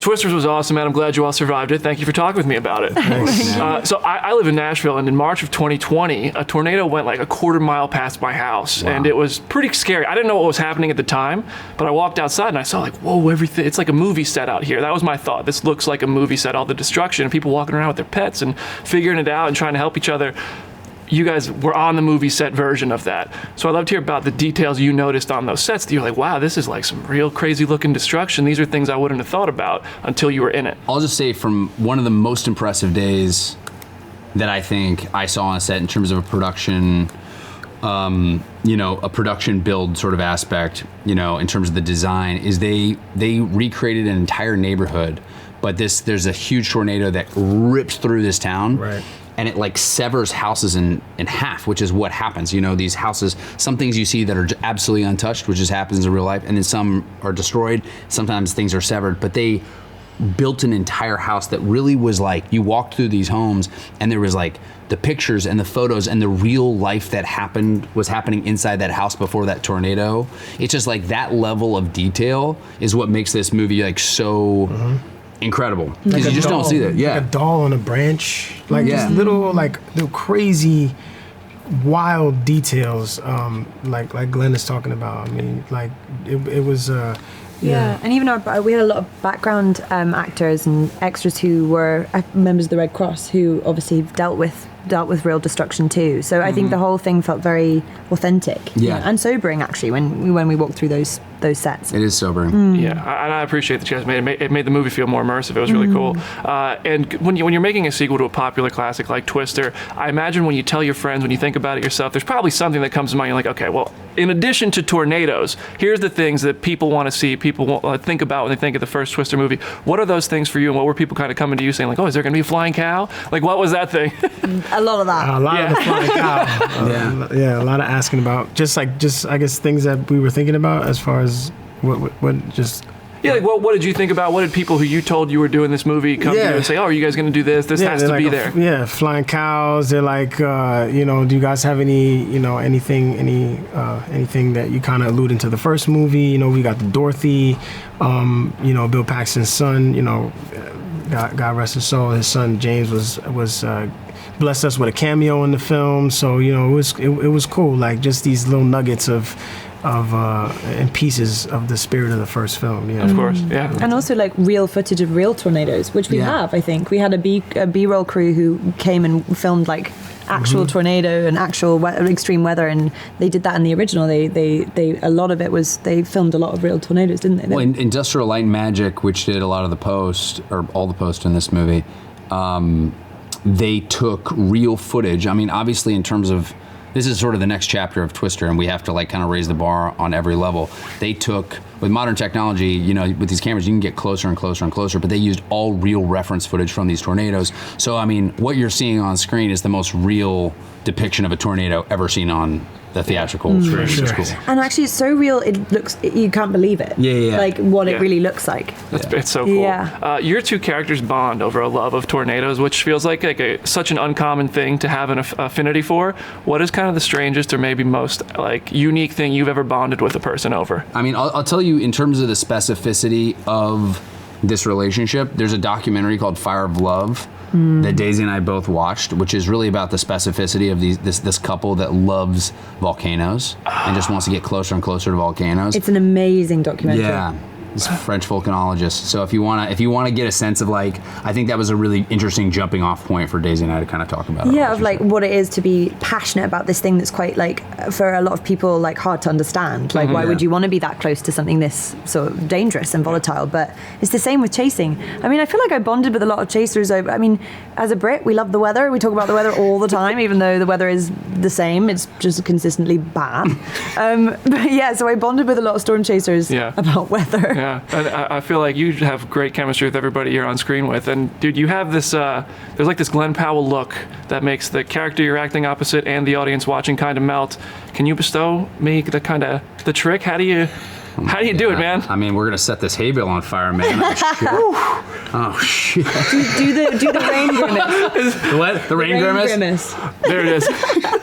Twisters was awesome, man. I'm glad you all survived it. Thank you for talking with me about it. So I live in Nashville, and in March of 2020, a tornado went like a quarter mile past my house, and it was pretty scary. I didn't know what was happening at the time, but I walked outside and I saw like, whoa, everything. It's like a movie set out here. That was my thought. This looks like a movie set. All the destruction, and people walking around with their pets and figuring it out and trying to help each other. You guys were on the movie set version of that. So I'd love to hear about the details you noticed on those sets that you're like, wow, this is like some real crazy looking destruction. These are things I wouldn't have thought about until you were in it. I'll just say from one of the most impressive days that I think I saw on a set in terms of a production, a production build sort of aspect, in terms of the design, is they recreated an entire neighborhood, but there's a huge tornado that rips through this town. Right. And it like severs houses in half, which is what happens. These houses, some things you see that are absolutely untouched, which just happens in real life, and then some are destroyed. Sometimes things are severed, but they built an entire house that really was like, you walked through these homes and there was like the pictures and the photos and the real life that was happening inside that house before that tornado. It's just like that level of detail is what makes this movie like so incredible, because you just don't see that. Like a doll on a branch, like just little crazy wild details, like Glenn is talking about. I mean, like it was and even we had a lot of background actors and extras who were members of the Red Cross, who obviously dealt with real destruction too. So I think the whole thing felt very authentic, and sobering actually when we walked through those sets. It is sobering. Yeah, and I appreciate that you guys it made the movie feel more immersive. It was really cool. And when you're making a sequel to a popular classic like Twister, I imagine when you tell your friends, when you think about it yourself, there's probably something that comes to mind. You're like, okay, well, in addition to tornadoes, here's the things that people want to see, people want think about when they think of the first Twister movie. What are those things for you, and what were people kind of coming to you saying, like, oh, is there going to be a flying cow? Like, what was that thing? A lot of that. A lot of the flying cow. A lot of asking about just I guess things that we were thinking about as far as what just. Yeah, like what did you think about? What did people who you told you were doing this movie come to you and say, oh, are you guys going to do this? This has to be there. Yeah, flying cows. They're like, do you guys have any, anything that you kind of alluding to the first movie? We got the Dorothy, Bill Paxton's son, God rest his soul. His son James was blessed us with a cameo in the film. So, it was cool. Like just these little nuggets of and pieces of the spirit of the first film. Of course, yeah. And also like real footage of real tornadoes, which we have. I think we had a B-roll crew who came and filmed like actual tornado and actual extreme weather, and they did that in the original. They a lot of it was they filmed a lot of real tornadoes, didn't they? Well, Industrial Light and Magic, which did a lot of the post or all the post in this movie, they took real footage. I mean, obviously, in terms of this is sort of the next chapter of Twister, and we have to like kind of raise the bar on every level. They took, with modern technology, with these cameras, you can get closer and closer and closer, but they used all real reference footage from these tornadoes. So, I mean, what you're seeing on screen is the most real depiction of a tornado ever seen on the theatrical screen. It's cool. And actually, it's so real, you can't believe it. Yeah. Like what it really looks like. It's so cool. Yeah. Your two characters bond over a love of tornadoes, which feels like such an uncommon thing to have an affinity for. What is kind of the strangest or maybe most like unique thing you've ever bonded with a person over? I mean, I'll tell you, in terms of the specificity of this relationship, there's a documentary called Fire of Love that Daisy and I both watched, which is really about the specificity of this couple that loves volcanoes and just wants to get closer and closer to volcanoes. It's an amazing documentary. Yeah. He's a French volcanologist. So if you wanna get a sense of like, I think that was a really interesting jumping off point for Daisy and I to kind of talk about. Yeah, of like what it is to be passionate about this thing that's quite like for a lot of people like hard to understand. Like why would you want to be that close to something this sort of dangerous and volatile? But it's the same with chasing. I mean, I feel like I bonded with a lot of chasers over. I mean, as a Brit, we love the weather. We talk about the weather all the time, even though the weather is the same. It's just consistently bad. But yeah, so I bonded with a lot of storm chasers about weather. Yeah, and I feel like you have great chemistry with everybody you're on screen with. And dude, you have this, there's like this Glen Powell look that makes the character you're acting opposite and the audience watching kind of melt. Can you bestow me the trick? How do you do it, man? I mean, we're gonna set this hay bale on fire, man. Oh shit! Do the rain grimace. What? The rain grimace? There it is.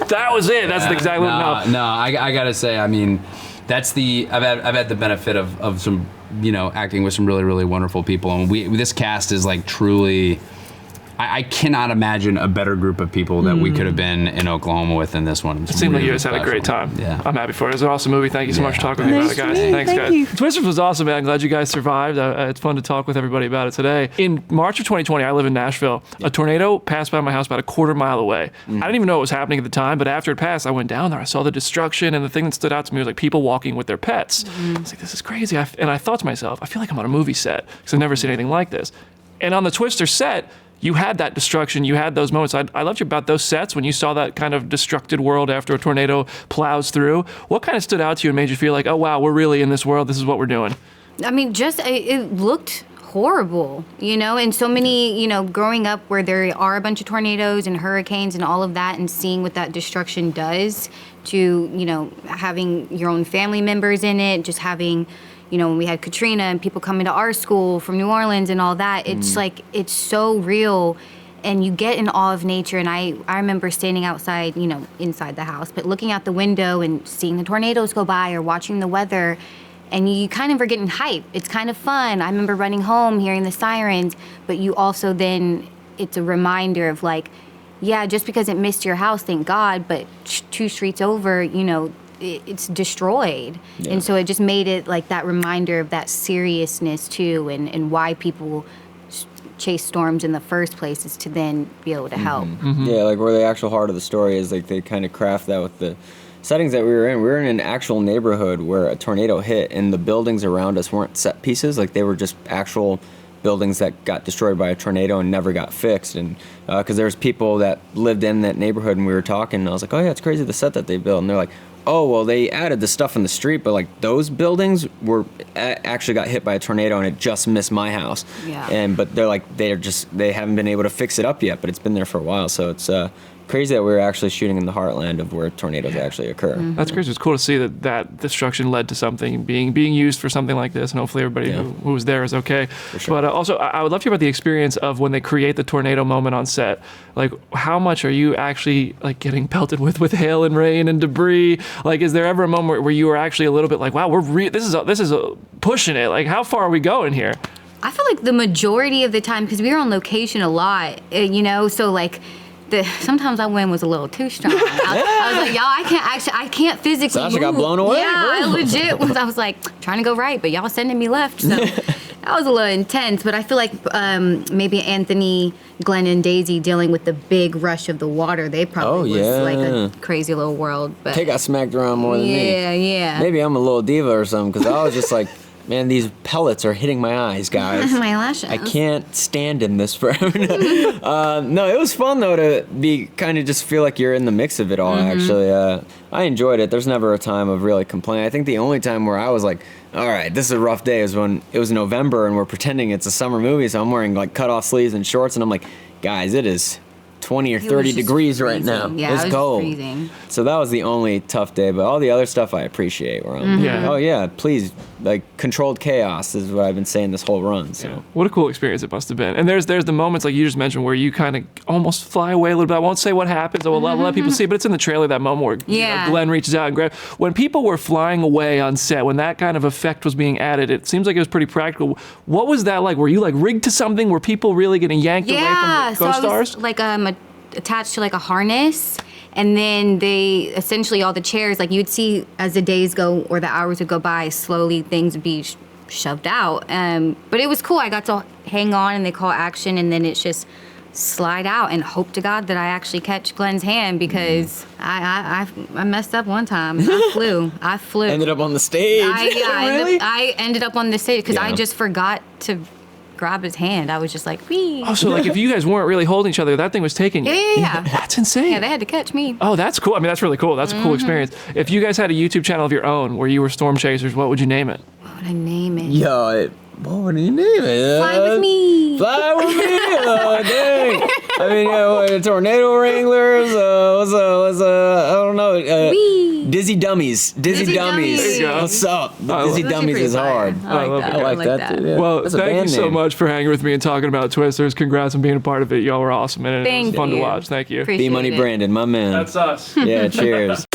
That was it. That's exactly No, I gotta say, I mean, I've had the benefit of some, acting with some really, really wonderful people, and this cast is like truly. I cannot imagine a better group of people that we could have been in Oklahoma with in this one. It seemed like you guys had a great time. Yeah. I'm happy for it. It was an awesome movie. Thank you so much for talking with me about it, guys. Thanks, guys. you. Twisters was awesome, man. I'm glad you guys survived. It's fun to talk with everybody about it today. In March of 2020, I live in Nashville. A tornado passed by my house about a quarter mile away. I didn't even know what was happening at the time, but after it passed, I went down there. I saw the destruction, and the thing that stood out to me was like people walking with their pets. I was like, this is crazy. And I thought to myself, I feel like I'm on a movie set because I've never seen anything like this. And on the Twister set, you had that destruction, you had those moments. I loved you about those sets when you saw that kind of destructed world after a tornado plows through. What kind of stood out to you and made you feel like, oh wow, we're really in this world, this is what we're doing? I mean, it looked horrible, and so many, growing up where there are a bunch of tornadoes and hurricanes and all of that, and seeing what that destruction does to, having your own family members in it, just having, when we had Katrina and people coming to our school from New Orleans and all that, it's like, it's so real, and you get in awe of nature. And I remember standing outside, inside the house, but looking out the window and seeing the tornadoes go by or watching the weather, and you kind of are getting hype. It's kind of fun. I remember running home, hearing the sirens, but you also then, it's a reminder of like, yeah, just because it missed your house, thank God, but 2 streets over, it's destroyed. Yeah. And so it just made it like that reminder of that seriousness too, and why people chase storms in the first place is to then be able to help. Yeah, like where the actual heart of the story is, like they kind of craft that with the settings that we were in. We were in an actual neighborhood where a tornado hit, and the buildings around us weren't set pieces, like they were just actual buildings that got destroyed by a tornado and never got fixed. And because there's people that lived in that neighborhood, and we were talking, and I was like, oh yeah, it's crazy the set that they built, and they're like, oh, well, they added the stuff in the street, but like those buildings were actually got hit by a tornado and it just missed my house. Yeah. But they're like, they haven't been able to fix it up yet, but it's been there for a while. So it's crazy that we were actually shooting in the heartland of where tornadoes actually occur. That's crazy. It's cool to see that destruction led to something being used for something like this, and hopefully everybody who was there is okay. Sure. But also, I would love to hear about the experience of when they create the tornado moment on set. Like, how much are you actually like getting pelted with hail and rain and debris? Like, is there ever a moment where you were actually a little bit like, wow, this is pushing it? Like, how far are we going here? I feel like the majority of the time, because we were on location a lot, so like. Sometimes that wind was a little too strong. I was like, y'all, I can't physically Sasha move. got blown away. Yeah, I legit I was like trying to go right, but y'all sending me left. So that was a little intense. But I feel like maybe Anthony, Glenn, and Daisy dealing with the big rush of the water. They probably was like a crazy little world. But they got smacked around more than me. Yeah. Maybe I'm a little diva or something, because I was just like, man, these pellets are hitting my eyes, guys. My lashes. I can't stand in this forever. No, it was fun, though, to be kind of just feel like you're in the mix of it all, actually. I enjoyed it. There's never a time of really complaining. I think the only time where I was like, all right, this is a rough day is when it was November and we're pretending it's a summer movie, so I'm wearing like cut-off sleeves and shorts, and I'm like, guys, it is 20 or 30 degrees right now. Yeah, it's cold. Freezing. So that was the only tough day, but all the other stuff I appreciate. Where I'm like, oh yeah, please, like controlled chaos is what I've been saying this whole run. So what a cool experience it must have been. And there's the moments like you just mentioned where you kind of almost fly away a little bit. I won't say what happens. I will let people see, but it's in the trailer, that moment where Glenn reaches out and grabs. When people were flying away on set, when that kind of effect was being added, it seems like it was pretty practical. What was that like? Were you like rigged to something? Were people really getting yanked away from the co-stars? I was like attached to like a harness, and then they essentially all the chairs, like you'd see as the days go or the hours would go by, slowly things would be shoved out. But it was cool. I got to hang on, and they call action, and then it's just slide out and hope to God that I actually catch Glenn's hand, because I messed up one time. And I flew. Ended up on the stage. Really? I ended up on the stage because I just forgot to grab his hand. I was just like, wee. Oh, so like if you guys weren't really holding each other, that thing was taking you. Yeah. That's insane. Yeah, they had to catch me. Oh, that's cool. I mean, that's really cool. That's a cool experience. If you guys had a YouTube channel of your own where you were storm chasers, what would you name it? What would I name it? Yo, what would you name it? Fly with me. Fly with me. Dang. I mean, tornado wranglers. I don't know. Dizzy dummies. Dizzy dummies. There you go. What's up? Dizzy Those are dummies pretty is fire. hard. I like that. Dude. Yeah. Well, That's a thank you band so name. much for hanging with me and talking about Twisters. Congrats on being a part of it. Y'all were awesome, and it was Thank fun to you. watch. Thank you. Appreciate B-Money it. Brandon, my man. That's us. Yeah, cheers.